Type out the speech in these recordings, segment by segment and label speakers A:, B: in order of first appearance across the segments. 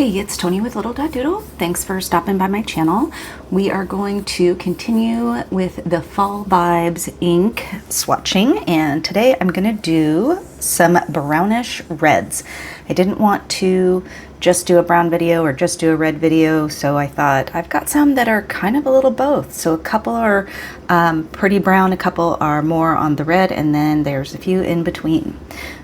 A: Hey, it's Tony with lidl.doodle. Thanks for stopping by my channel. We are going to continue with the Fall Vibes ink swatching, and today I'm going to do some brownish reds. I didn't want to just do a brown video or just do a red video, so I thought I've got some that are kind of a little both. So a couple are pretty brown, a couple are more on the red, and then there's a few in between.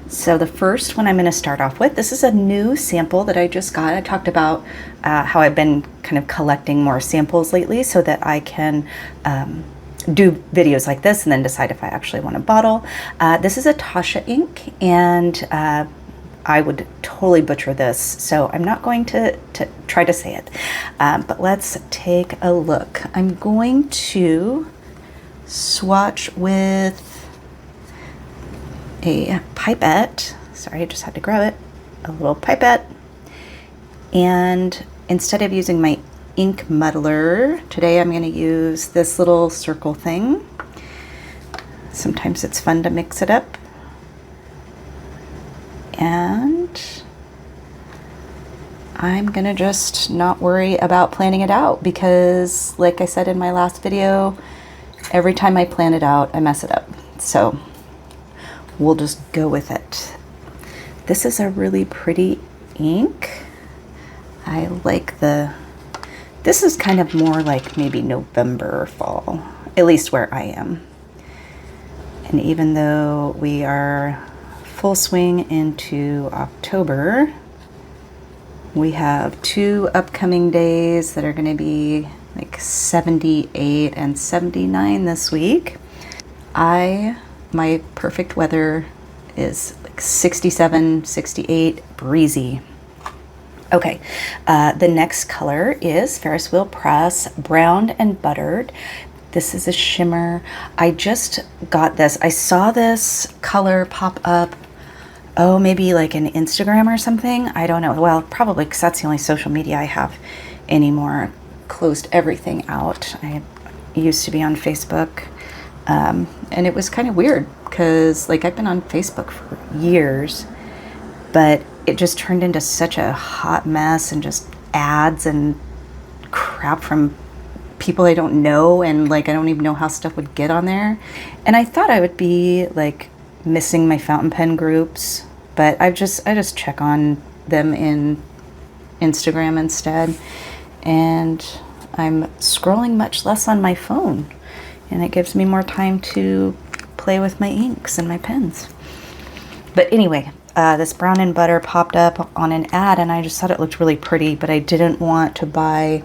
A: So the first one I'm going to start off with, this is a new sample that I just got. I talked about how I've been kind of collecting more samples lately so that I can do videos like this and then decide if I actually want a bottle. This is a Tasha ink, and I would totally butcher this, so I'm not going to try to say it. But let's take a look. I'm going to swatch with a pipette. Sorry, I just had to grab it. A little pipette. And instead of using my ink muddler, today I'm going to use this little circle thing. Sometimes it's fun to mix it up. And I'm going to just not worry about planning it out because, like I said in my last video, every time I plan it out, I mess it up. So we'll just go with it. This is a really pretty ink. I like this is kind of more like maybe November or fall, at least where I am. And even though we are full swing into October, we have 2 upcoming days that are going to be like 78 and 79 this week. My perfect weather is like 67, 68, breezy. Okay, the next color is Ferris Wheel Press, Browned and Buttered. This is a shimmer. I just got this. I saw this color pop up, oh, maybe like an Instagram or something. I don't know. Well, probably because that's the only social media I have anymore. Closed everything out. I used to be on Facebook. And it was kind of weird because like I've been on Facebook for years, but it just turned into such a hot mess and just ads and crap from people I don't know, and like I don't even know how stuff would get on there. And I thought I would be like missing my fountain pen groups, but I just check on them in Instagram instead, and I'm scrolling much less on my phone. And it gives me more time to play with my inks and my pens. But anyway, this Brown and Butter popped up on an ad, and I just thought it looked really pretty, but I didn't want to buy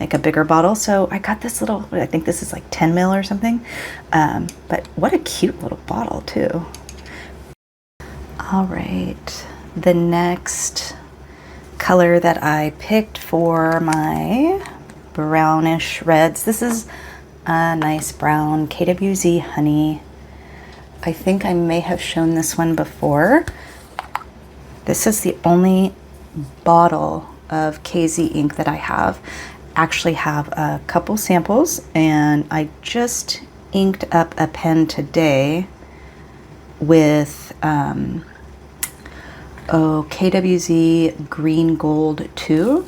A: like a bigger bottle. So I got this little, I think this is like 10 mil or something. But what a cute little bottle too. All right, the next color that I picked for my brownish reds, this is a nice brown KWZ Honey. I think I may have shown this one before. This is the only bottle of KZ ink that I have. Actually have a couple samples, and I just inked up a pen today with KWZ Green Gold 2,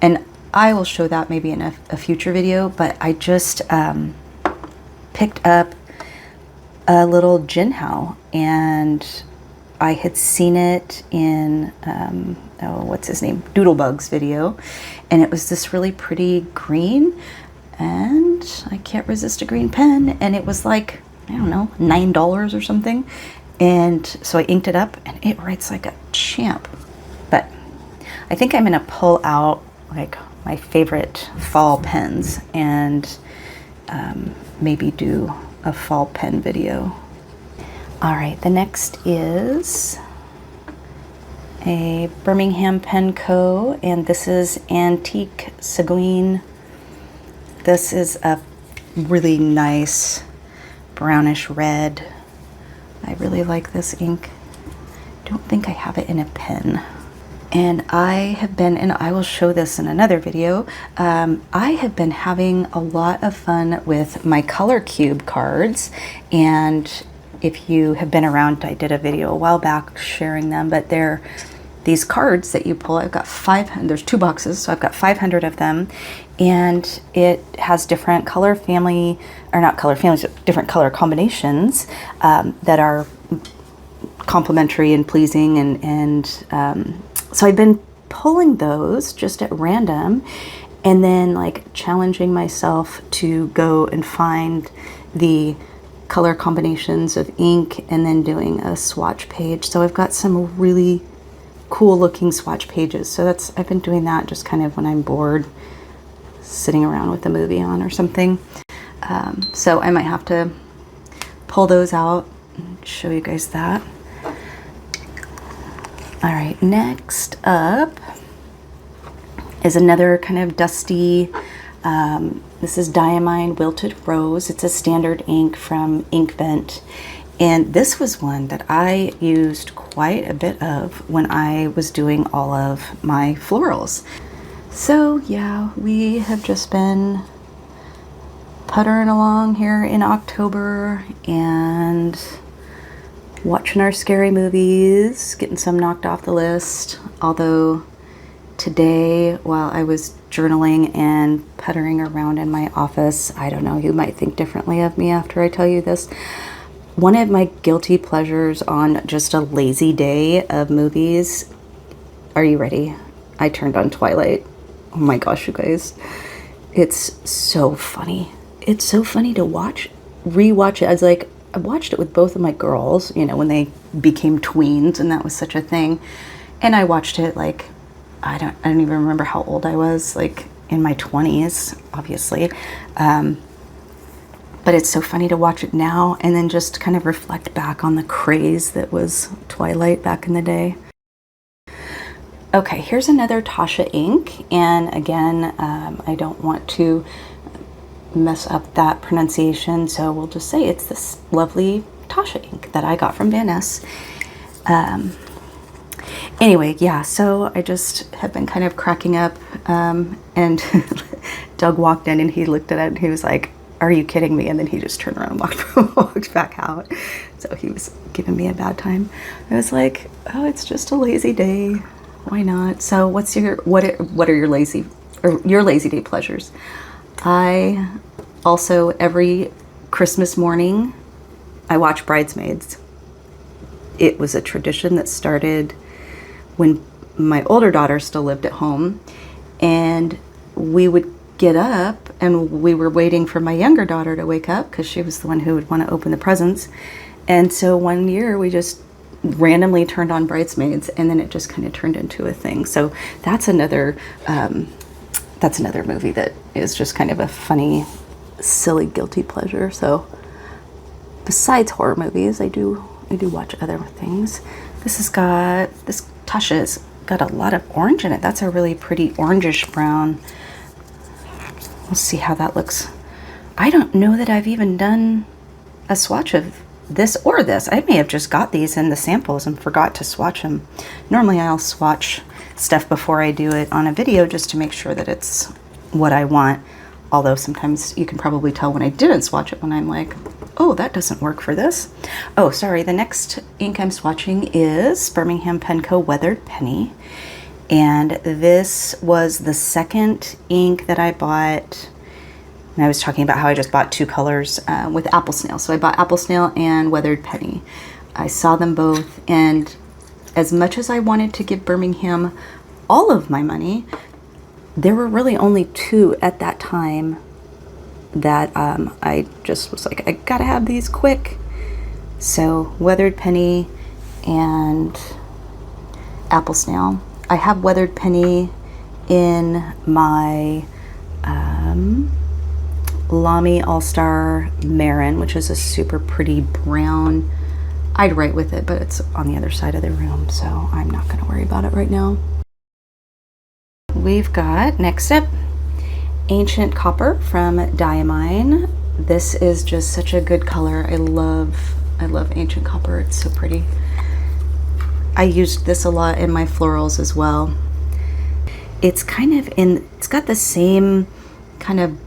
A: and I will show that maybe in a future video, but I just picked up a little Jinhao, and I had seen it in, what's his name? Doodlebug's video, and it was this really pretty green, and I can't resist a green pen, and it was like, I don't know, $9 or something, and so I inked it up, and it writes like a champ. But I think I'm gonna pull out like my favorite fall pens and maybe do a fall pen video. All right, the next is a Birmingham Pen Co., and this is Antique Seguin. This is a really nice brownish red. I really like this ink. Don't think I have it in a pen. And I have been, and I will show this in another video, I have been having a lot of fun with my color cube cards. And if you have been around, I did a video a while back sharing them, but they're these cards that you pull. I've got 500, there's 2 boxes, so I've got 500 of them, and it has different color family, or not color families, but different color combinations that are complementary and pleasing, and so I've been pulling those just at random, and then like challenging myself to go and find the color combinations of ink, and then doing a swatch page. So I've got some really cool looking swatch pages. So I've been doing that just kind of when I'm bored, sitting around with a movie on or something. So I might have to pull those out and show you guys that. All right, next up is another kind of dusty, this is Diamine Wilted Rose. It's a standard ink from Inkvent. And this was one that I used quite a bit of when I was doing all of my florals. So yeah, we have just been puttering along here in October and watching our scary movies, getting some knocked off the list. Although today, while I was journaling and puttering around in my office, I don't know, you might think differently of me after I tell you this. One of my guilty pleasures on just a lazy day of movies, are you ready? I turned on Twilight. Oh my gosh, you guys. It's so funny. It's so funny to rewatch it. I watched it with both of my girls, you know, when they became tweens, and that was such a thing. And I watched it like, I don't even remember how old I was, like in my 20s, obviously. But it's so funny to watch it now and then just kind of reflect back on the craze that was Twilight back in the day. Okay, here's another Tasha ink. And again, I don't want to mess up that pronunciation, so we'll just say it's this lovely Tasha ink that I got from Van Ness. Anyway, yeah, so I just have been kind of cracking up, and Doug walked in and he looked at it and he was like, "Are you kidding me?" And then he just turned around and walked back out. So he was giving me a bad time. I was like, oh, it's just a lazy day. Why not? So what are your lazy day pleasures? I also, every Christmas morning, I watch Bridesmaids. It was a tradition that started when my older daughter still lived at home, and we would get up and we were waiting for my younger daughter to wake up because she was the one who would want to open the presents. And so one year we just randomly turned on Bridesmaids, and then it just kind of turned into a thing. So that's another movie that is just kind of a funny, silly, guilty pleasure. So besides horror movies, I do watch other things. This Tasha's got a lot of orange in it. That's a really pretty orangish brown. We'll see how that looks. I don't know that I've even done a swatch of this or this. I may have just got these in the samples and forgot to swatch them. Normally I'll swatch stuff before I do it on a video just to make sure that it's what I want. Although sometimes you can probably tell when I didn't swatch it when I'm like, oh, that doesn't work for this. Oh, sorry. The next ink I'm swatching is Birmingham Penco Weathered Penny. And this was the second ink that I bought. And I was talking about how I just bought 2 colors with Apple Snail. So I bought Apple Snail and Weathered Penny. I saw them both, and as much as I wanted to give Birmingham all of my money, there were really only 2 at that time that I just was like, I gotta have these quick. So Weathered Penny and Apple Snail. I have Weathered Penny in my Lamy All-Star Marin, which is a super pretty brown. I'd write with it, but it's on the other side of the room, so I'm not going to worry about it right now. We've got, next up, Ancient Copper from Diamine. This is just such a good color. I love Ancient Copper. It's so pretty. I used this a lot in my florals as well. It's got the same kind of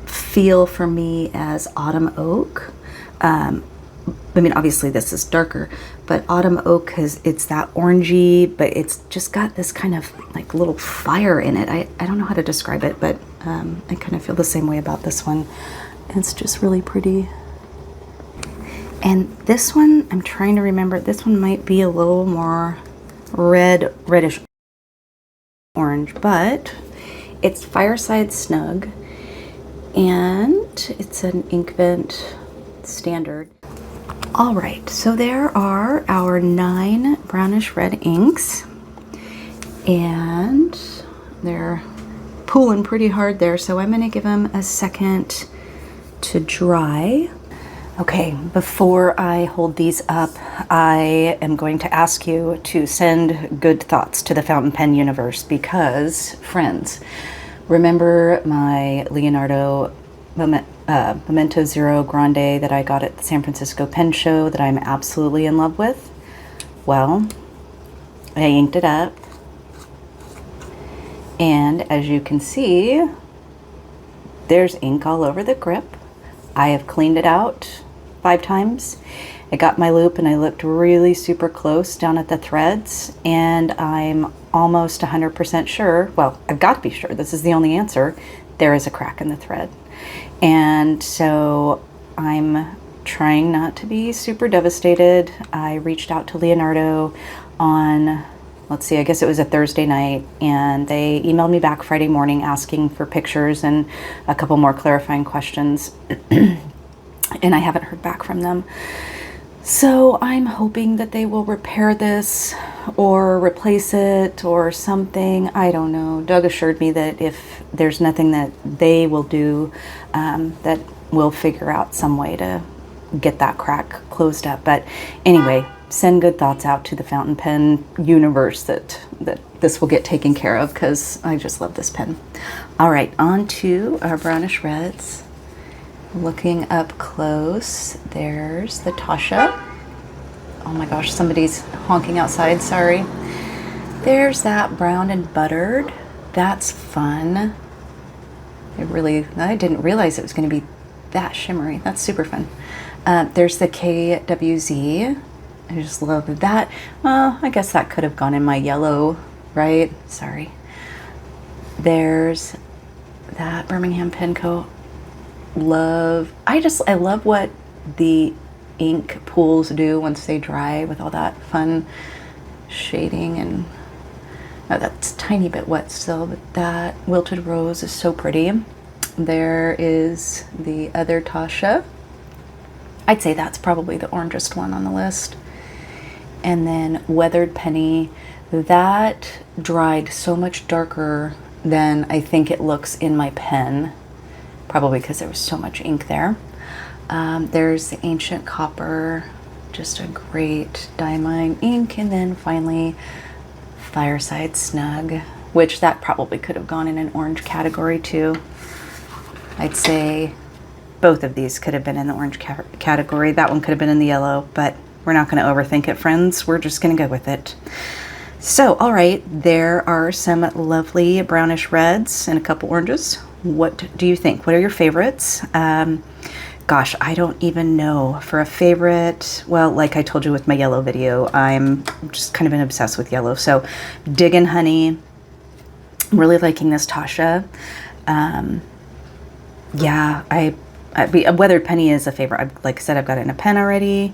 A: feel for me as Autumn Oak, but I mean, obviously this is darker, but Autumn Oak it's that orangey, but it's just got this kind of like little fire in it. I don't know how to describe it, but I kind of feel the same way about this one. It's just really pretty. And this one, I'm trying to remember, this one might be a little more reddish orange, but it's Fireside Snug, and it's an ink vent standard. All right, so there are our 9 brownish red inks, and they're pooling pretty hard there, so I'm gonna give them a second to dry. Okay, before I hold these up, I am going to ask you to send good thoughts to the fountain pen universe, because, friends, remember my Leonardo Memento Zero Grande that I got at the San Francisco Pen Show that I'm absolutely in love with? Well, I inked it up, and as you can see, there's ink all over the grip. I have cleaned it out 5 times. I got my loop and I looked really super close down at the threads, and I'm almost 100% sure, well, I've got to be sure, this is the only answer, there is a crack in the thread. And so I'm trying not to be super devastated. I reached out to Leonardo on, let's see, I guess it was a Thursday night, and they emailed me back Friday morning asking for pictures and a couple more clarifying questions. And I haven't heard back from them. So I'm hoping that they will repair this or replace it or something. I don't know. Doug assured me that if there's nothing that they will do, that we'll figure out some way to get that crack closed up. But anyway, send good thoughts out to the fountain pen universe that this will get taken care of, because I just love this pen. All right, on to our brownish reds. Looking up close, there's the Tasha. Oh my gosh, somebody's honking outside, sorry. There's that brown and buttered. That's fun. I didn't realize it was going to be that shimmery. That's super fun. There's the KWZ. I just love that. Well, I guess that could have gone in my yellow, right? Sorry. There's that Birmingham Pen Co. I love what the ink pools do once they dry with all that fun shading, and that's a tiny bit wet still, but that Wilted Rose is so pretty. There is the other Tasha. I'd say that's probably the orangest one on the list. And then Weathered Penny, that dried so much darker than I think it looks in my pen. Probably because there was so much ink there. There's the Ancient Copper, just a great Diamine ink. And then finally, Fireside Snug, which that probably could have gone in an orange category too. I'd say both of these could have been in the orange category. That one could have been in the yellow, but we're not going to overthink it, friends. We're just going to go with it. So, all right, there are some lovely brownish reds and a couple oranges. What do you think? What are your favorites? Gosh, I don't even know. For a favorite, well, like I told you with my yellow video, I'm just kind of been obsessed with yellow. So Diggin' Honey, I'm really liking this Tasha. Yeah, a Weathered Penny is a favorite. Like I said, I've got it in a pen already.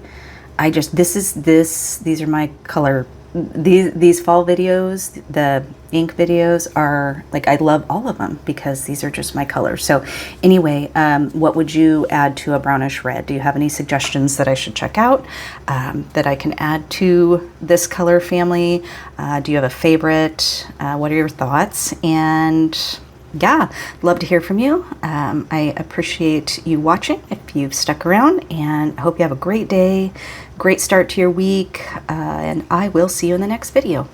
A: These are my color. These fall videos, the ink videos are like, I love all of them because these are just my colors. So anyway, what would you add to a brownish red? Do you have any suggestions that I should check out, that I can add to this color family? Do you have a favorite? What are your thoughts? And yeah, love to hear from you. I appreciate you watching if you've stuck around, and I hope you have a great day, great start to your week, and I will see you in the next video.